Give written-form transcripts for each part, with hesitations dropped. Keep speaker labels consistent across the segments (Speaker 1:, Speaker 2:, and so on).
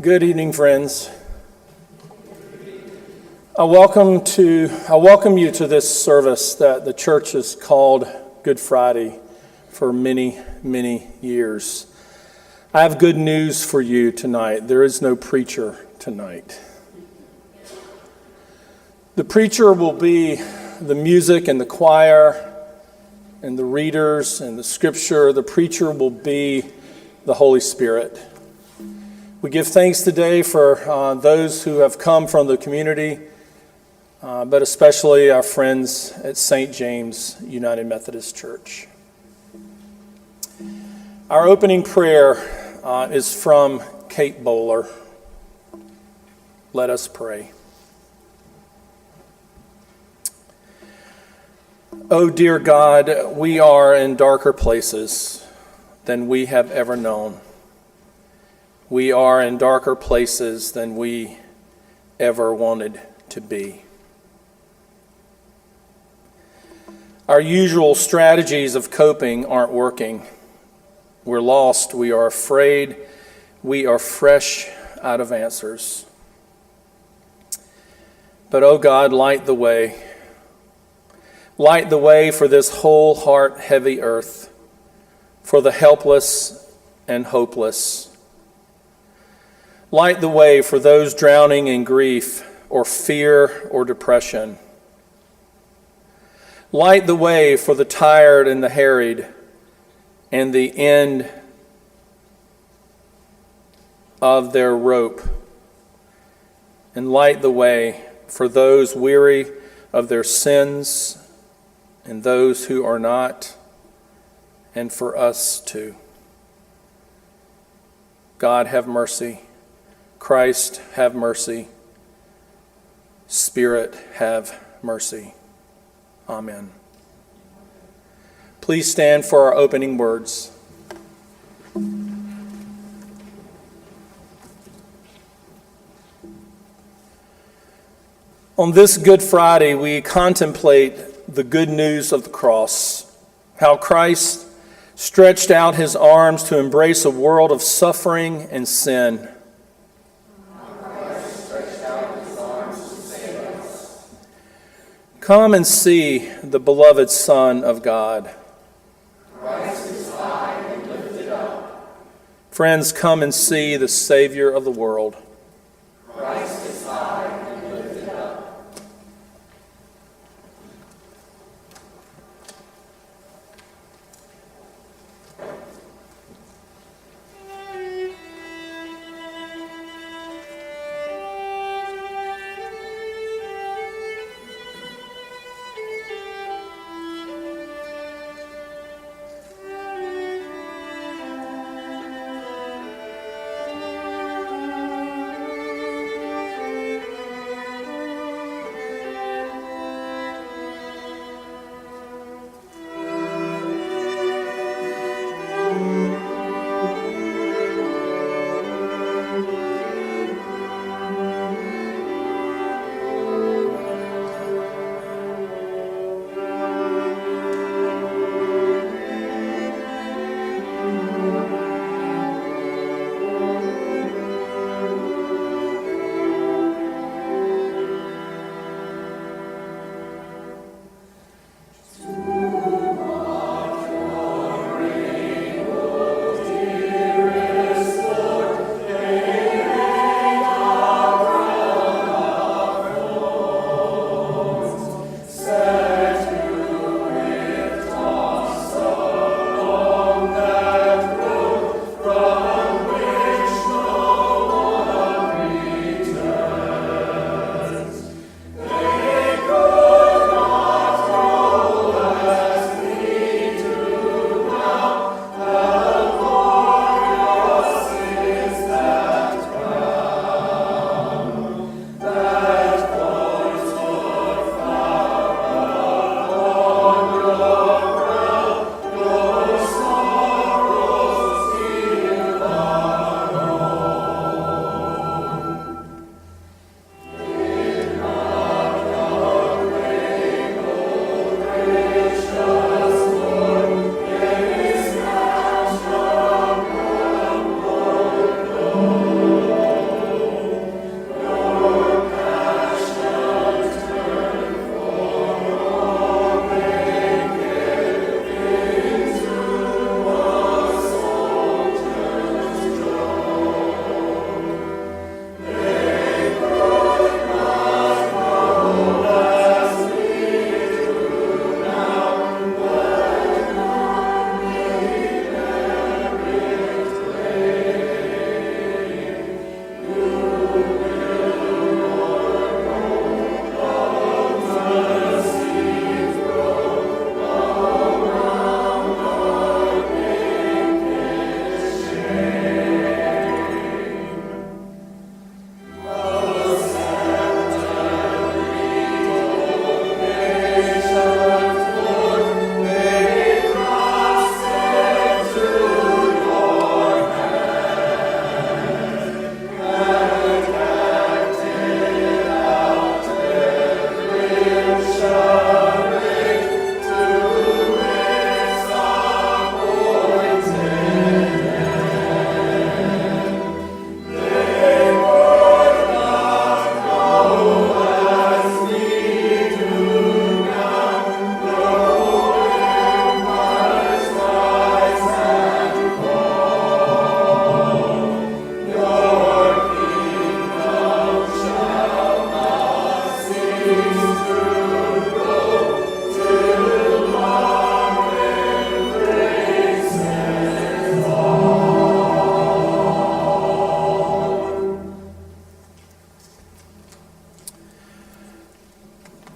Speaker 1: Good evening, friends. I welcome you to this service that the church has called Good Friday for many, many years. I have good news for you tonight. There is no preacher tonight. The preacher will be the music and the choir and the readers and the scripture. The preacher will be the Holy Spirit. We give thanks today for those who have come from the community, but especially our friends at St. James United Methodist Church. Our opening prayer is from Kate Bowler. Let us pray. Oh, dear God, we are in darker places than we have ever known. We are in darker places than we ever wanted to be. Our usual strategies of coping aren't working. We're lost, we are afraid, we are fresh out of answers. But oh God, light the way. Light the way for this whole heart heavy earth, for the helpless and hopeless. Light the way for those drowning in grief or fear or depression. Light the way for the tired and the harried and the end of their rope. And light the way for those weary of their sins and those who are not, and for us too. God, have mercy. Christ, have mercy. Spirit, have mercy. Amen. Please stand for our opening words. On this Good Friday, we contemplate the good news of the cross, how Christ stretched out his arms to embrace a world of suffering and sin. Come and see the beloved Son of God.
Speaker 2: Christ is high and lifted up.
Speaker 1: Friends, come and see the Savior of the world.
Speaker 2: Christ is high and lifted up.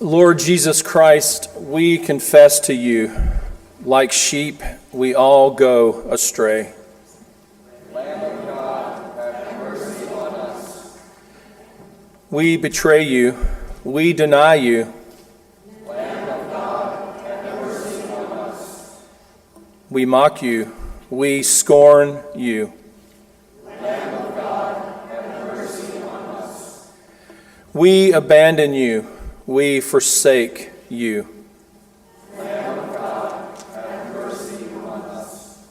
Speaker 1: Lord Jesus Christ, we confess to you, like sheep, we all go astray.
Speaker 2: Lamb of God, have mercy on us.
Speaker 1: We betray you, we deny you.
Speaker 2: Lamb of God, have mercy on us.
Speaker 1: We mock you, we scorn you.
Speaker 2: Lamb of God, have mercy on us.
Speaker 1: We abandon you, we forsake you.
Speaker 2: Lamb of God, have mercy on us.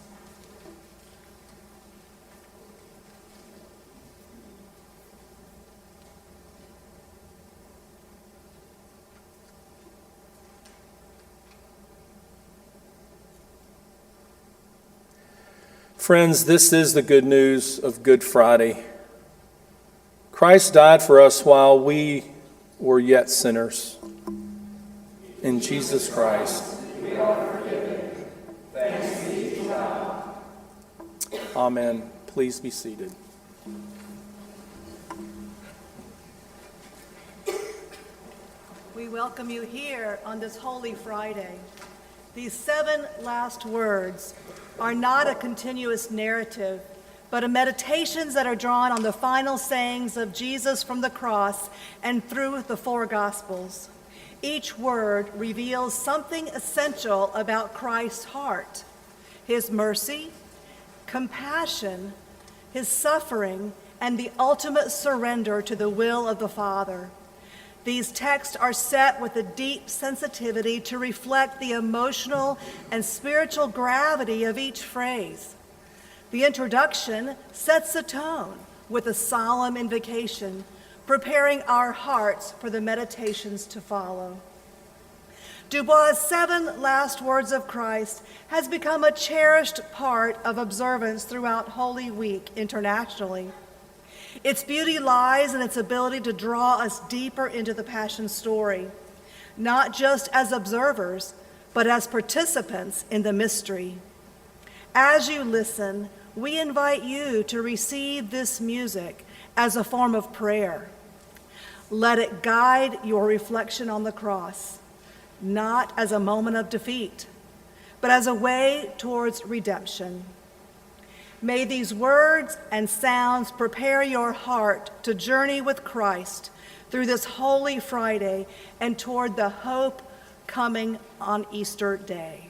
Speaker 1: Friends, this is the good news of Good Friday. Christ died for us while we were yet sinners. In Jesus Christ.
Speaker 2: We are forgiven. Thanks be to God.
Speaker 1: Amen. Please be seated.
Speaker 3: We welcome you here on this Holy Friday. These 7 last words are not a continuous narrative, but a meditations that are drawn on the final sayings of Jesus from the cross and through the 4 Gospels. Each word reveals something essential about Christ's heart: his mercy, compassion, his suffering, and the ultimate surrender to the will of the Father. These texts are set with a deep sensitivity to reflect the emotional and spiritual gravity of each phrase. The introduction sets the tone with a solemn invocation, preparing our hearts for the meditations to follow. Dubois' 7 last words of Christ has become a cherished part of observance throughout Holy Week internationally. Its beauty lies in its ability to draw us deeper into the Passion story, not just as observers, but as participants in the mystery. As you listen, we invite you to receive this music as a form of prayer. Let it guide your reflection on the cross, not as a moment of defeat, but as a way towards redemption. May these words and sounds prepare your heart to journey with Christ through this Holy Friday and toward the hope coming on Easter Day.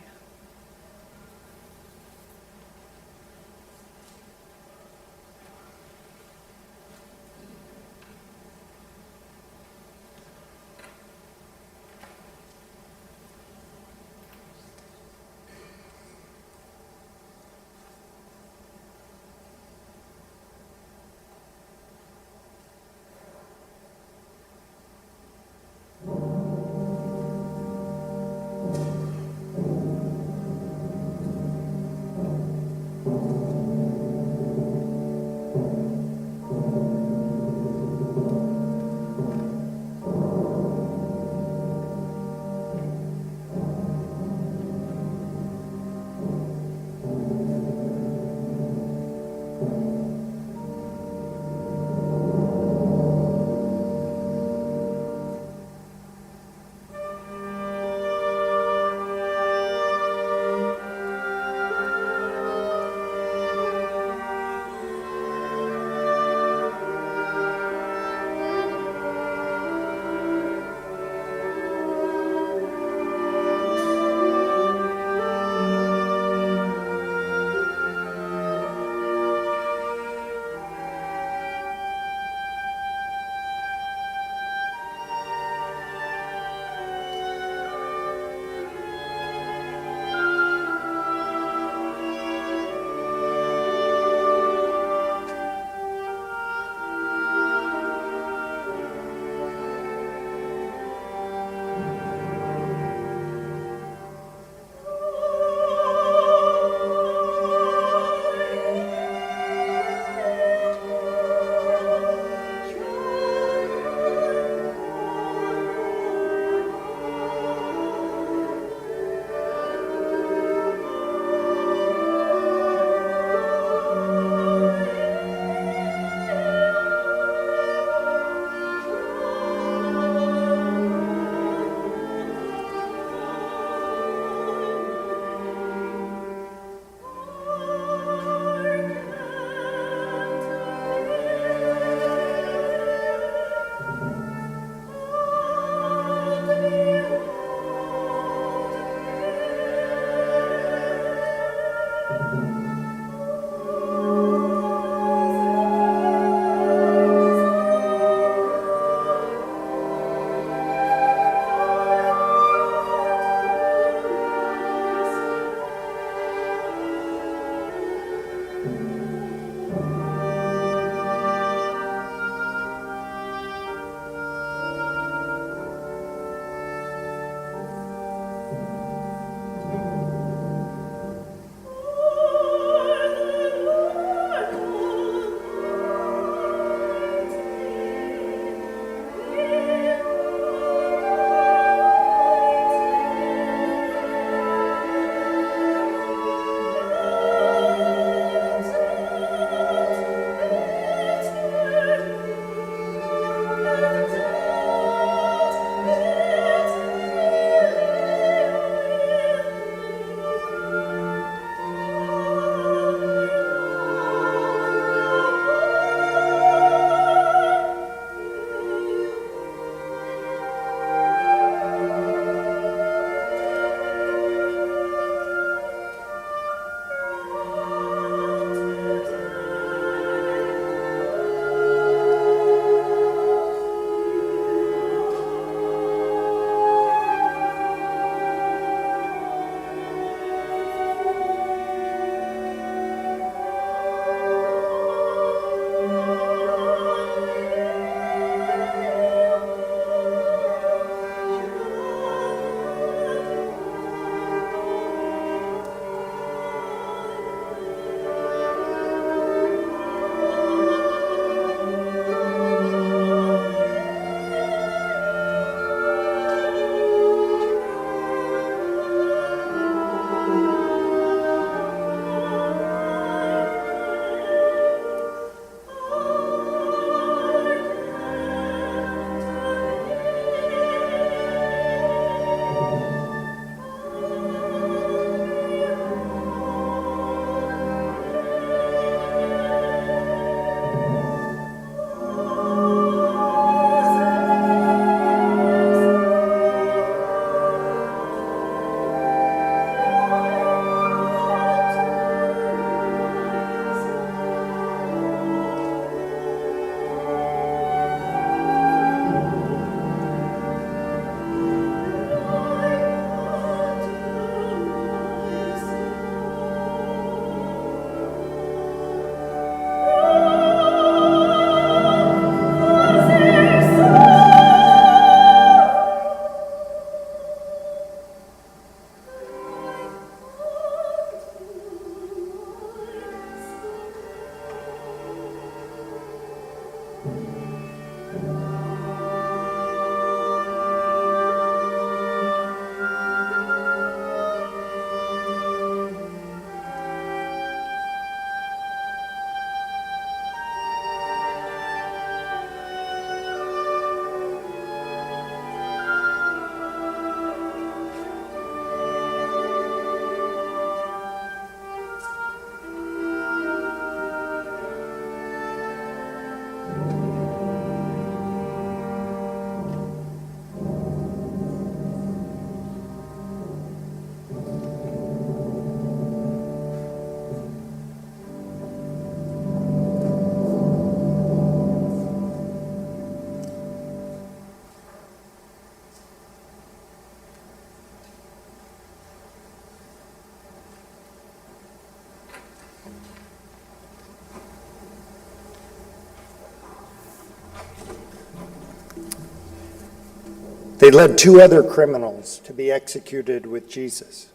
Speaker 4: They led 2 other criminals to be executed with Jesus.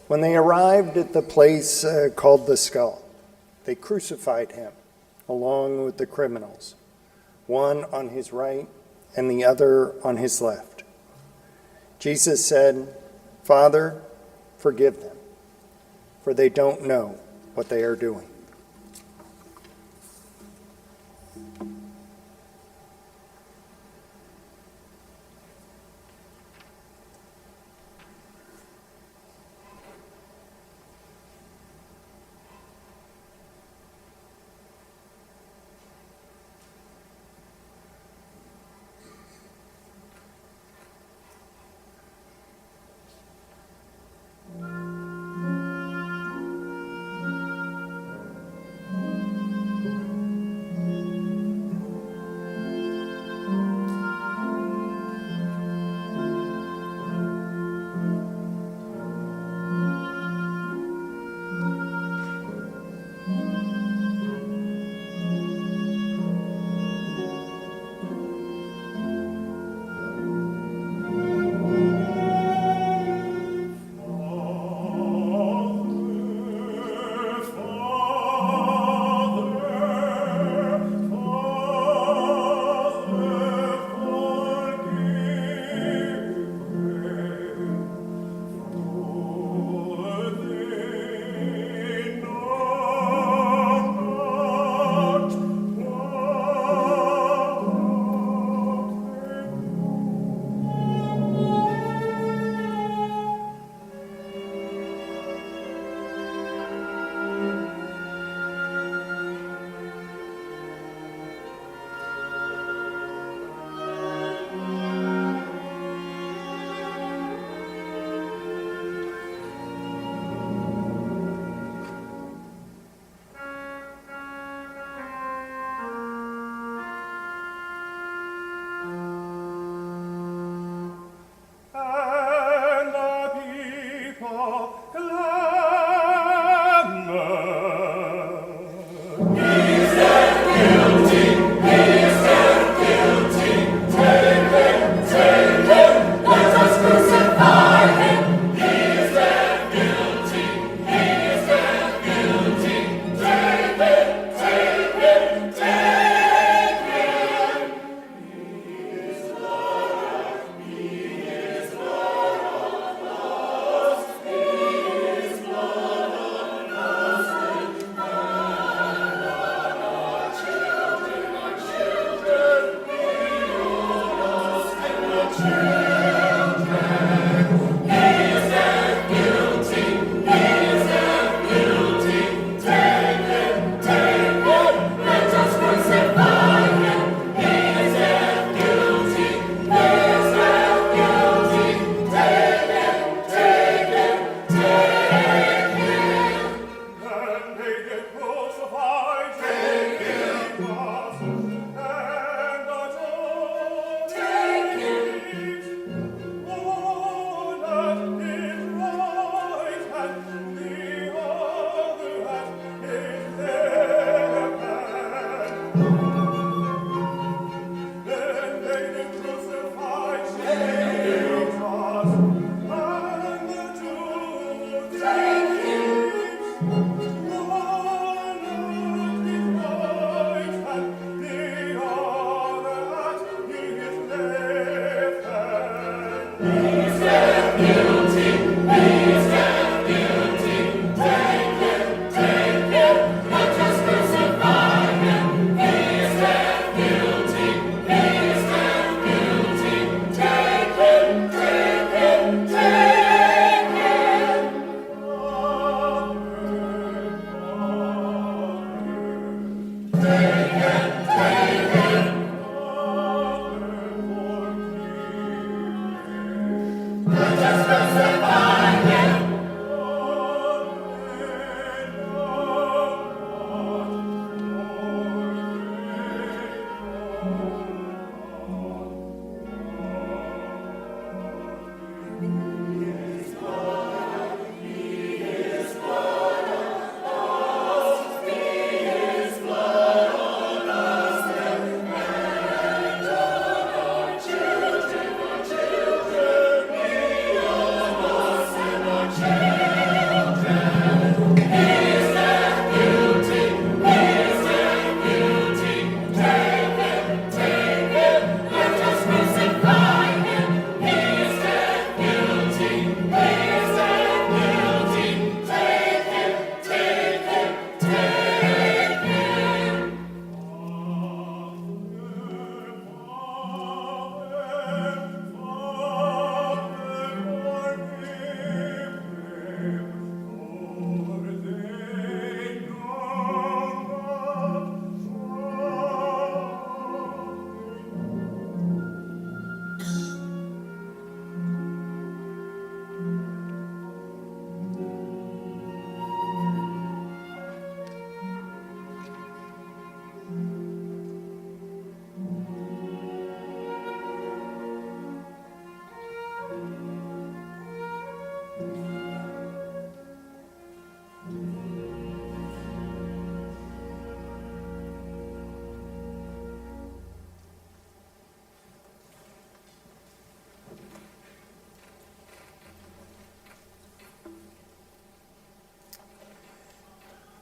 Speaker 4: When they arrived at the place called the Skull, they crucified him along with the criminals, one on his right and the other on his left. Jesus said, "Father, forgive them, for they don't know what they are doing."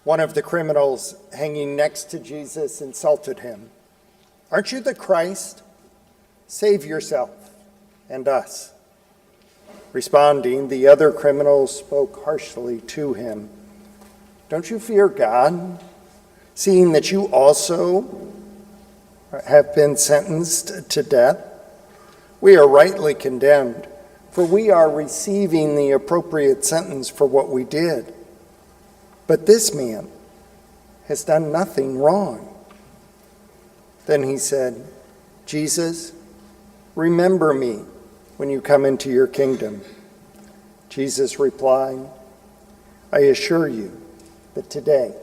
Speaker 4: One of the criminals hanging next to Jesus insulted him. "Aren't you the Christ? Save yourself and us." Responding, the other criminal spoke harshly to him. "Don't you fear God, seeing that you also have been sentenced to death? We are rightly condemned, for we are receiving the appropriate sentence for what we did. But this man has done nothing wrong." Then he said, "Jesus, remember me when you come into your kingdom." Jesus replied, "I assure you that today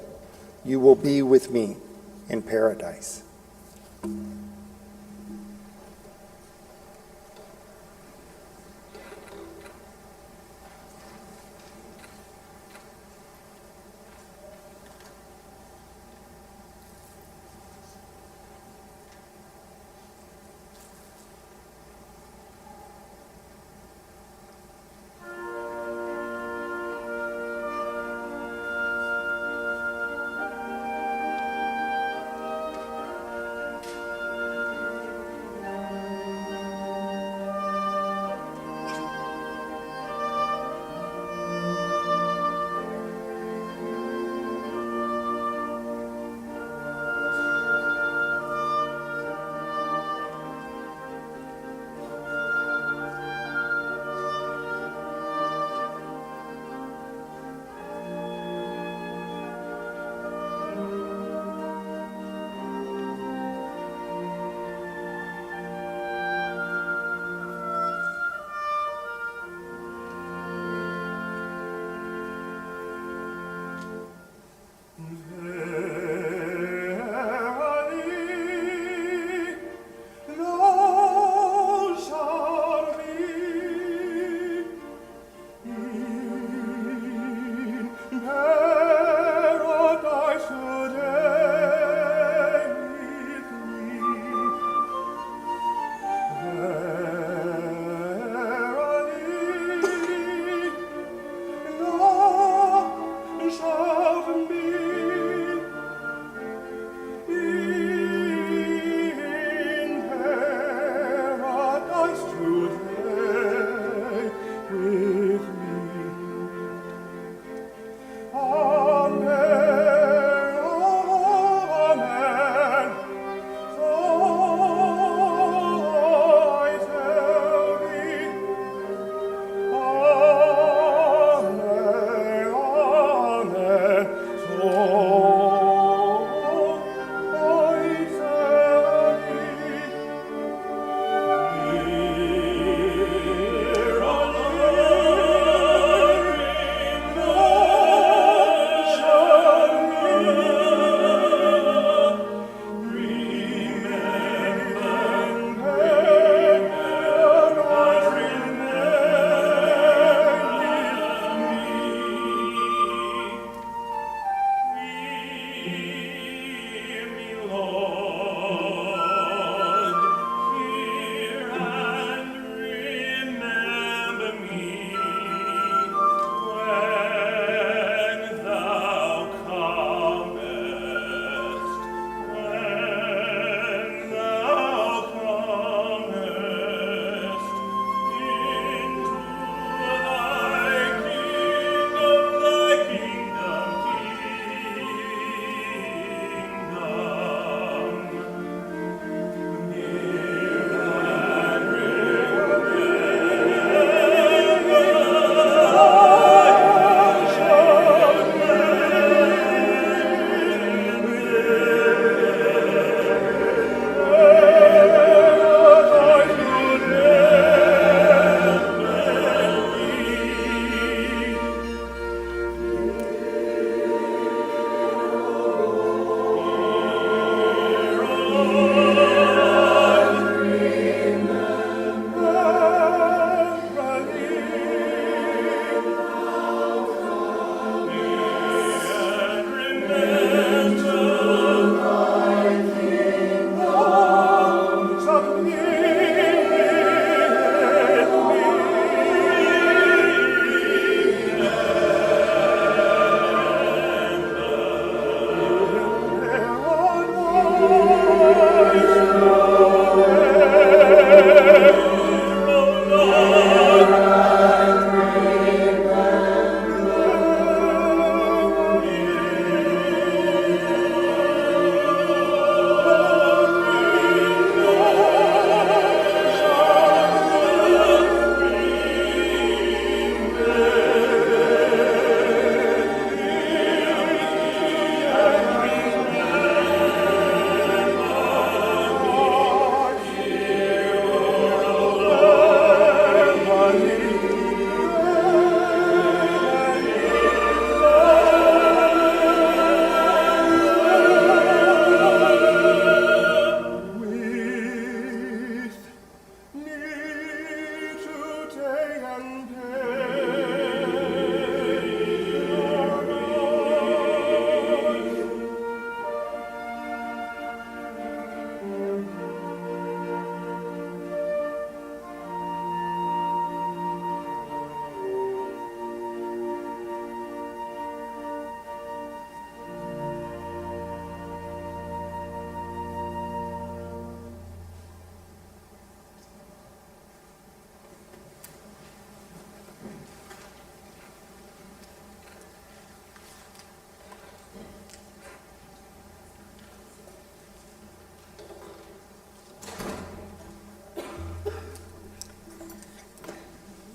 Speaker 4: you will be with me in paradise."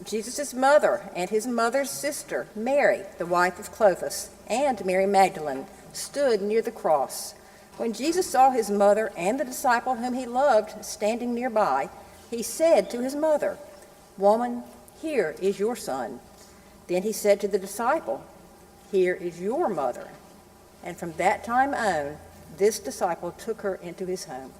Speaker 5: Jesus' mother and his mother's sister, Mary, the wife of Clopas, and Mary Magdalene, stood near the cross. When Jesus saw his mother and the disciple whom he loved standing nearby, he said to his mother, "Woman, here is your son." Then he said to the disciple, "Here is your mother." And from that time on, this disciple took her into his home.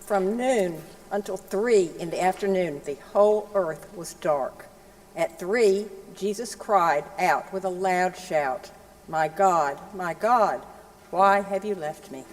Speaker 5: From noon until 3 in the afternoon, the whole earth was dark. At 3, Jesus cried out with a loud shout, my God, why have you left me?"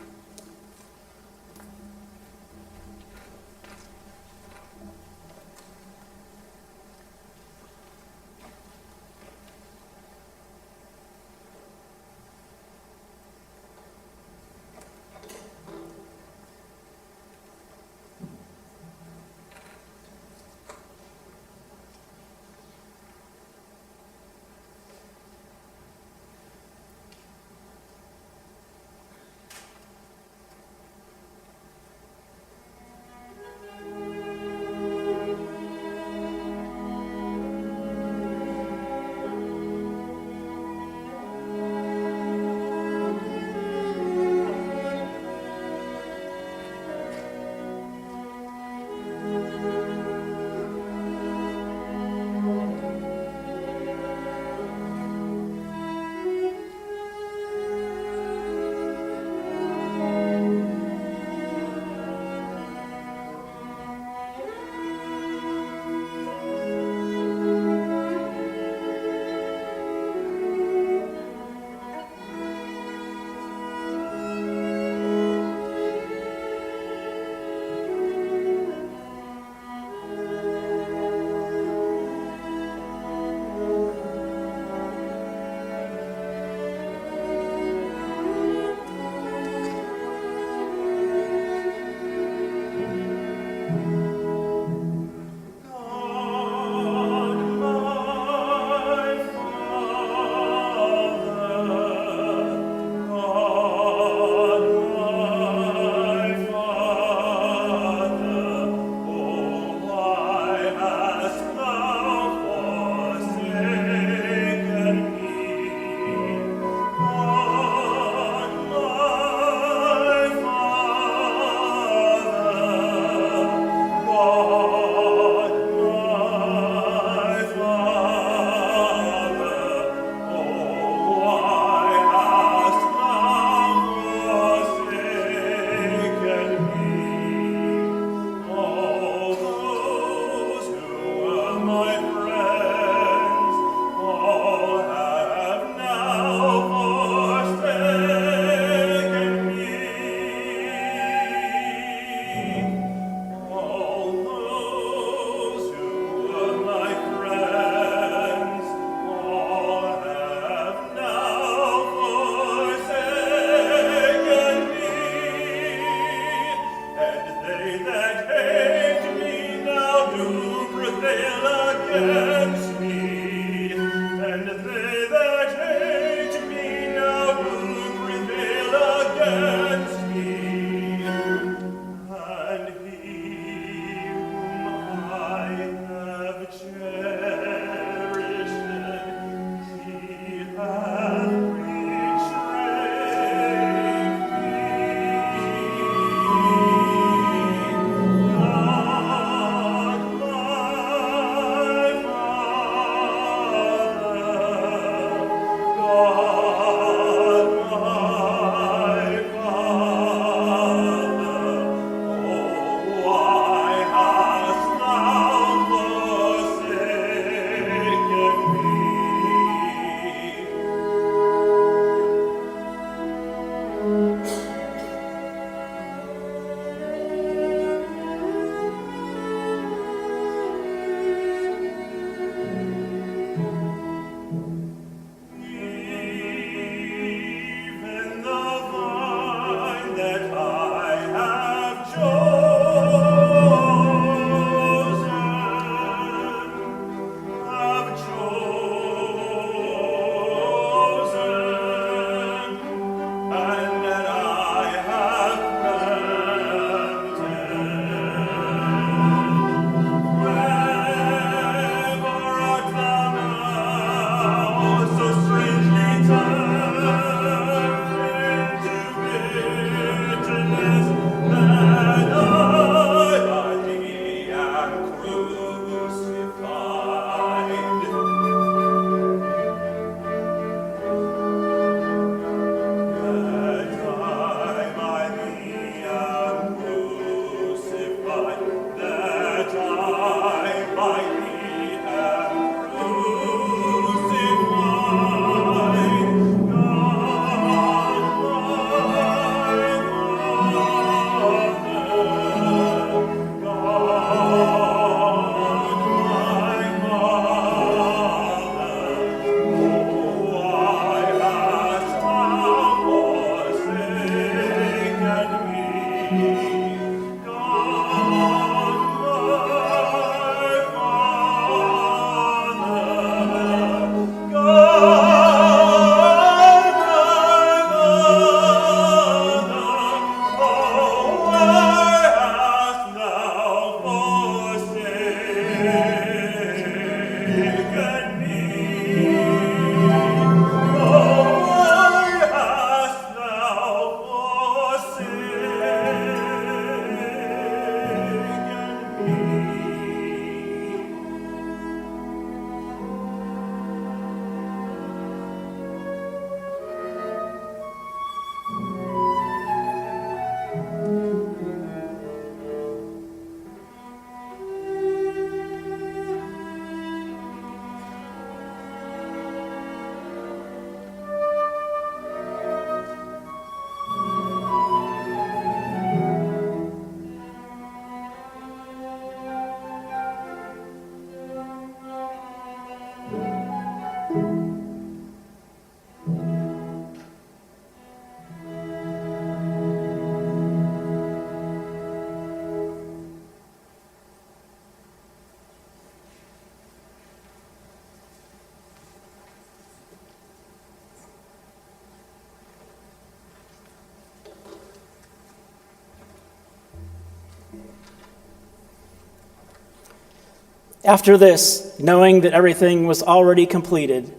Speaker 6: After this, knowing that everything was already completed,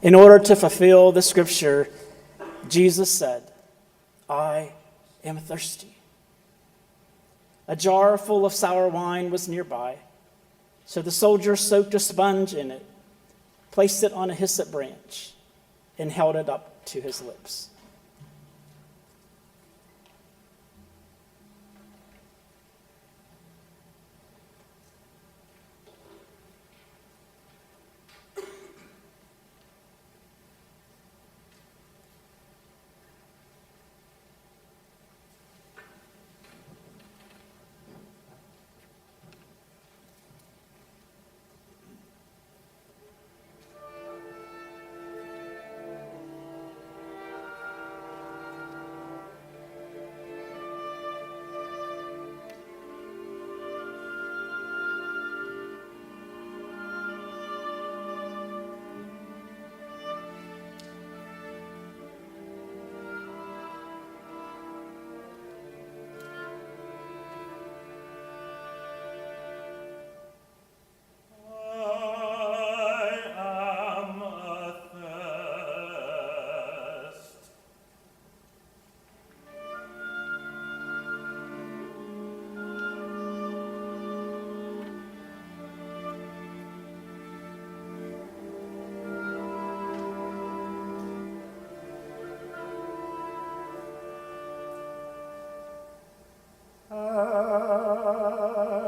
Speaker 6: in order to fulfill the scripture, Jesus said, "I am thirsty." A jar full of sour wine was nearby, so the soldier soaked a sponge in it, placed it on a hyssop branch, and held it up to his lips.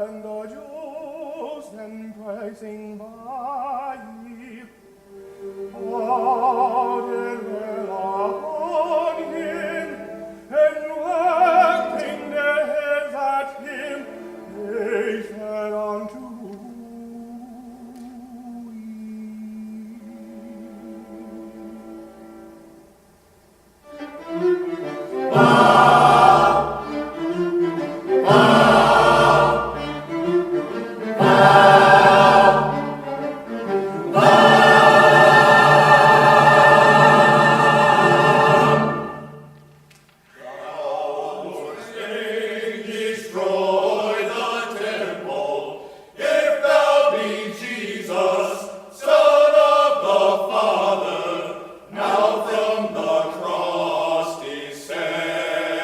Speaker 2: And the Jews then praising by me, ordered well upon him, and wagging their heads at him, they said unto
Speaker 7: Now from the cross descend.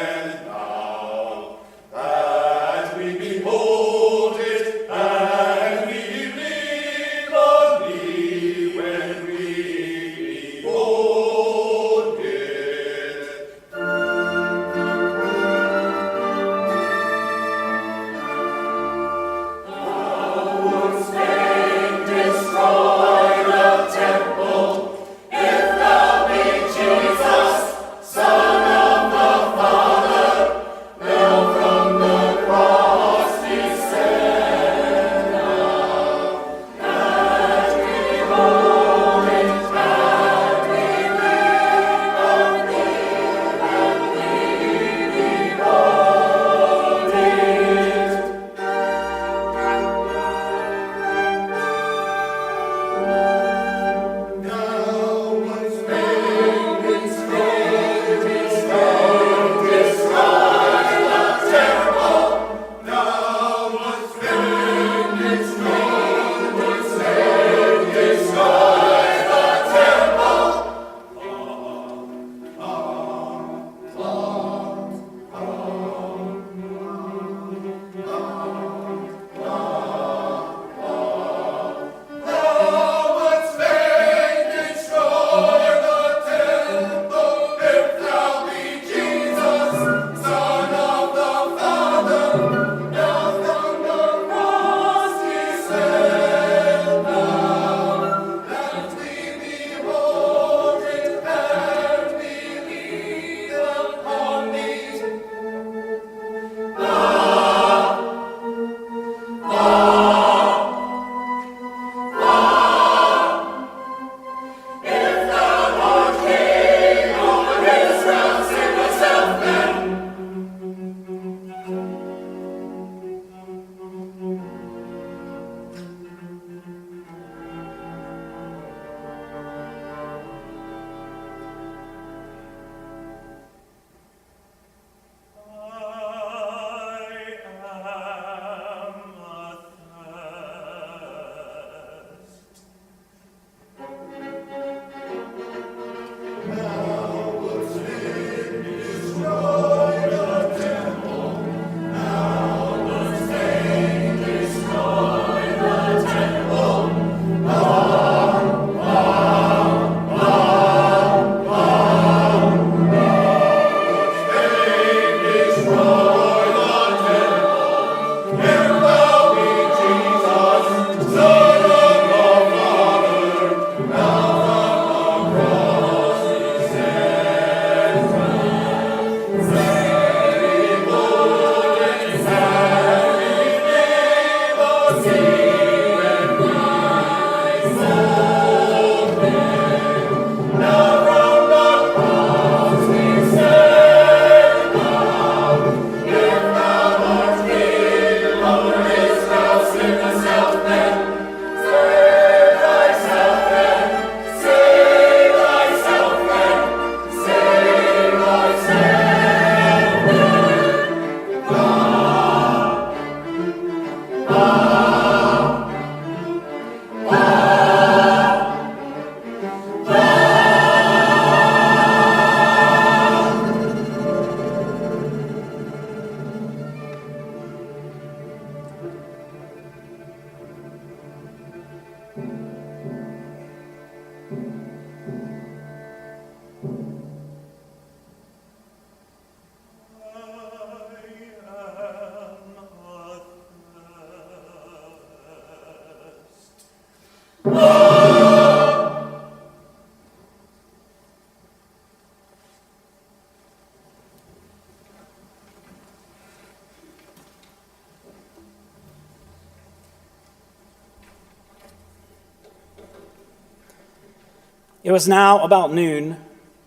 Speaker 6: It was now about noon,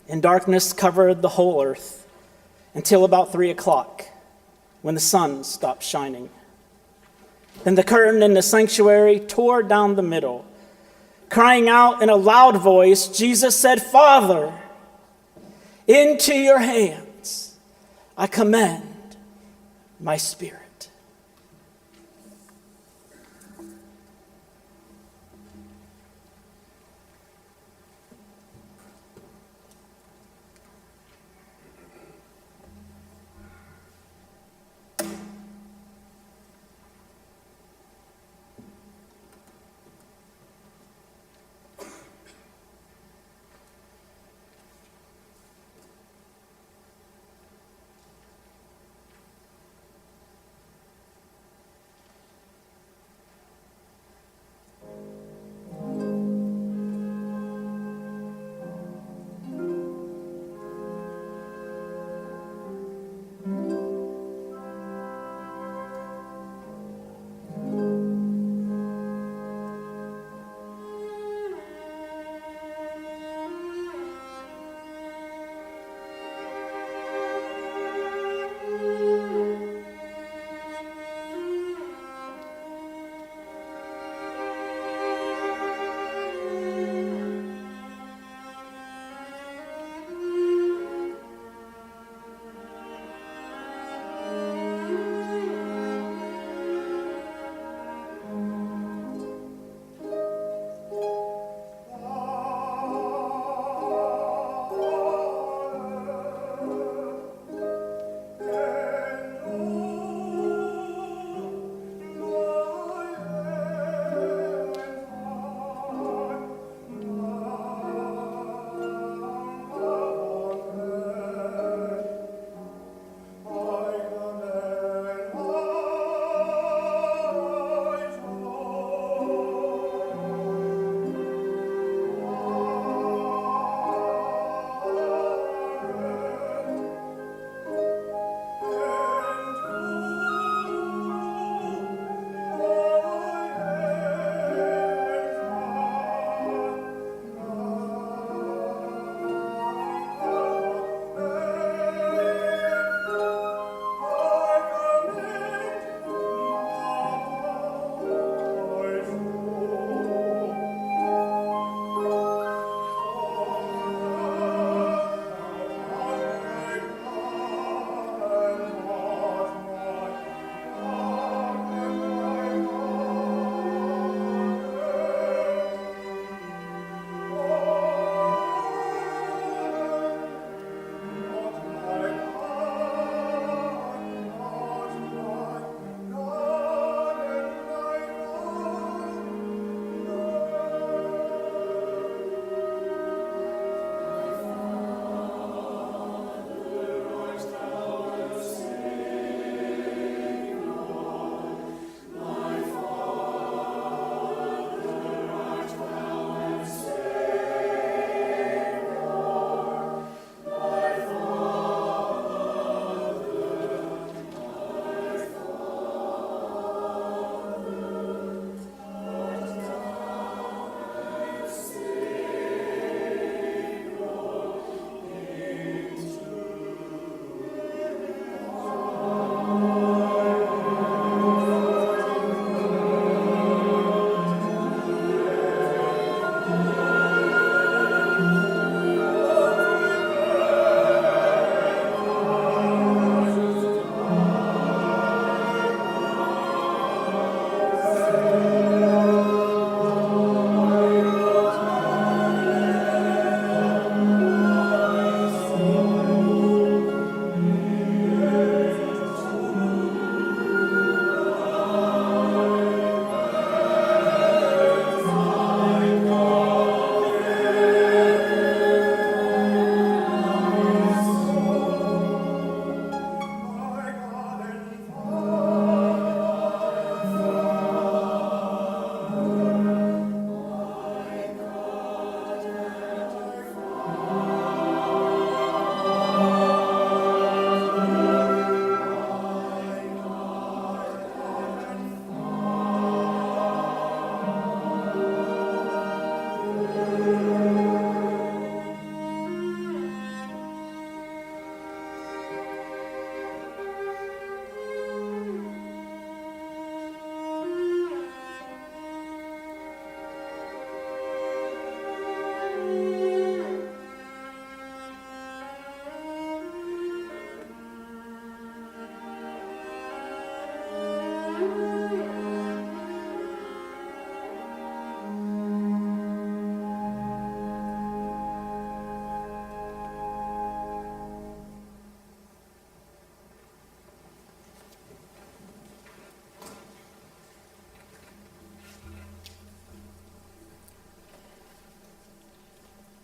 Speaker 6: and darkness covered the whole earth until about 3 o'clock, when the sun stopped shining. Then the curtain in the sanctuary tore down the middle. Crying out in a loud voice, Jesus said, "Father, into your hands I commend my spirit."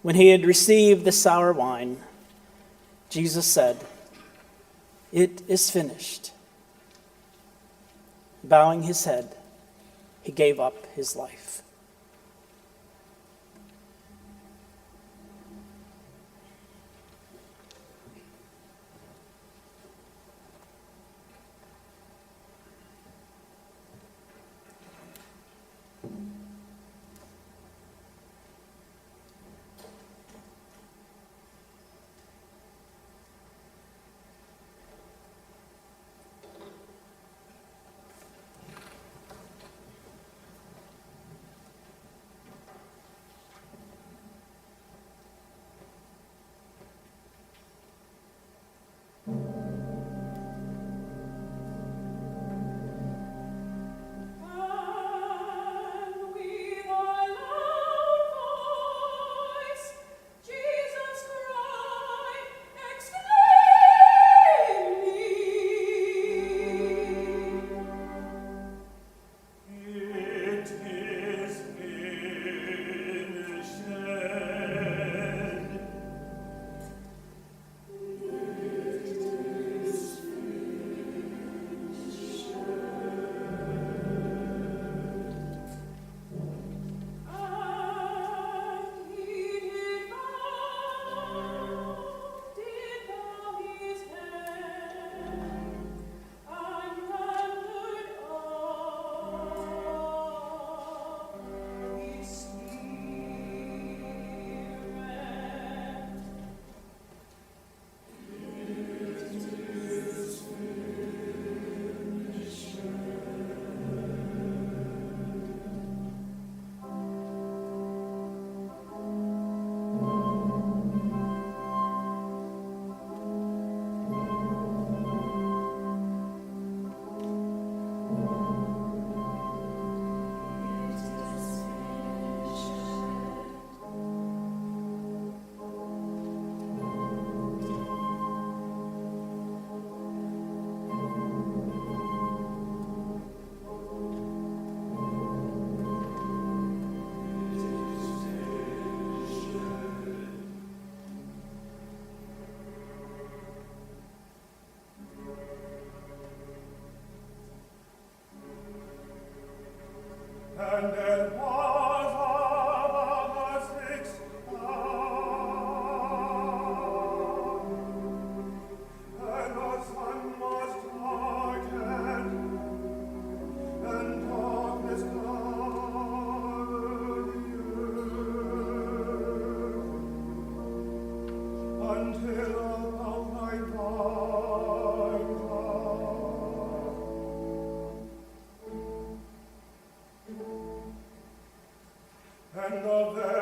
Speaker 6: When he had received the sour wine, Jesus said, "It is finished." Bowing his head, he gave up his life.
Speaker 2: And it was about the sixth hour, and the sun was darkened, and darkness covered the earth, until about ninth hour. And of them